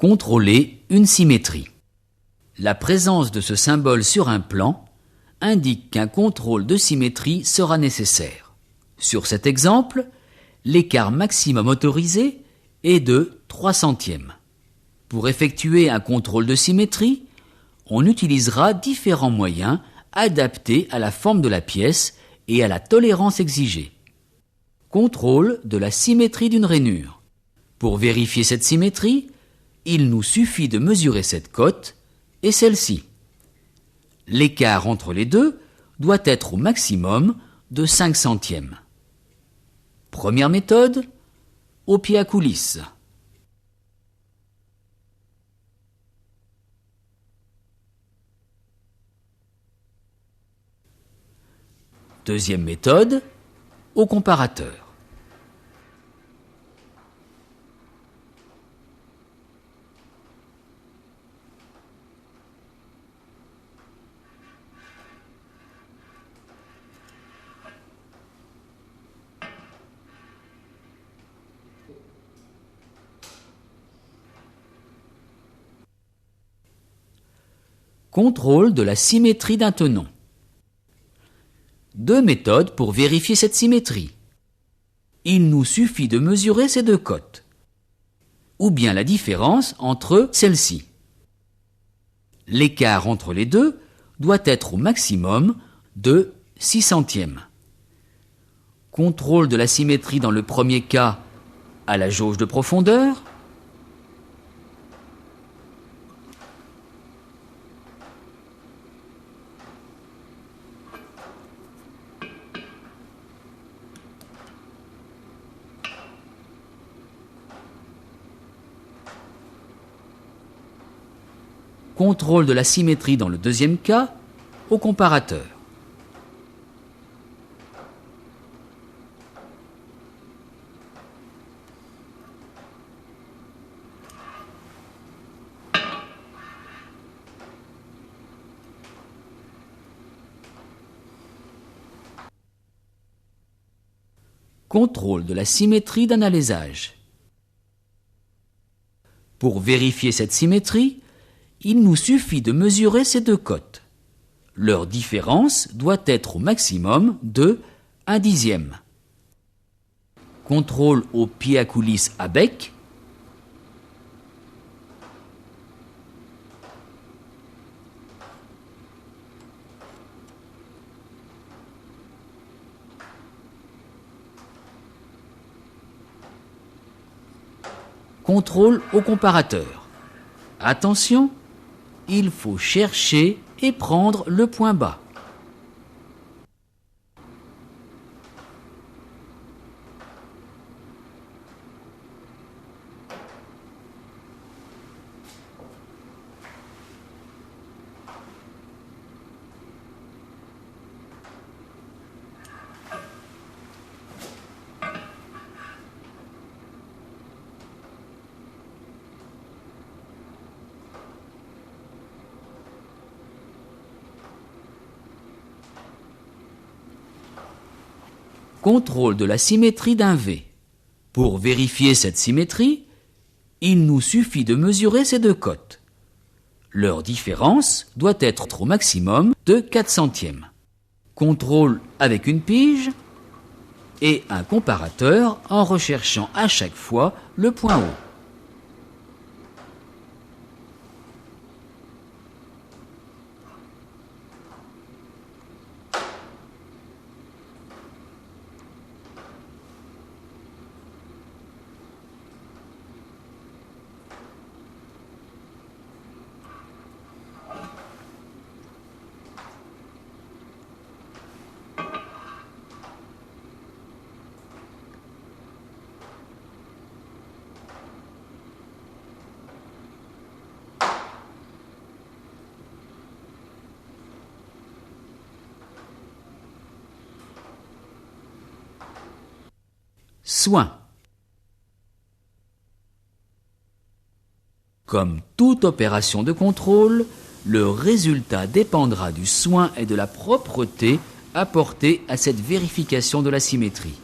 Contrôler une symétrie. La présence de ce symbole sur un plan indique qu'un contrôle de symétrie sera nécessaire. Sur cet exemple, l'écart maximum autorisé est de 3/100. Pour effectuer un contrôle de symétrie, on utilisera différents moyens adaptés à la forme de la pièce et à la tolérance exigée. Contrôle de la symétrie d'une rainure. Pour vérifier cette symétrie, il nous suffit de mesurer cette cote et celle-ci. L'écart entre les deux doit être au maximum de 5/100. Première méthode, au pied à coulisse. Deuxième méthode, au comparateur. Contrôle de la symétrie d'un tenon. Deux méthodes pour vérifier cette symétrie. Il nous suffit de mesurer ces deux cotes, ou bien la différence entre celles-ci. L'écart entre les deux doit être au maximum de 6/100. Contrôle de la symétrie dans le premier cas à la jauge de profondeur. Contrôle de la symétrie dans le deuxième cas, au comparateur. Contrôle de la symétrie d'un alésage. Pour vérifier cette symétrie, il nous suffit de mesurer ces deux cotes. Leur différence doit être au maximum de 1/10. Contrôle au pied à coulisse à bec. Contrôle au comparateur. Attention, il faut chercher et prendre le point bas. Contrôle de la symétrie d'un V. Pour vérifier cette symétrie, il nous suffit de mesurer ces deux cotes. Leur différence doit être au maximum de 4/100. Contrôle avec une pige et un comparateur en recherchant à chaque fois le point haut. Soin. Comme toute opération de contrôle, le résultat dépendra du soin et de la propreté apportés à cette vérification de la symétrie.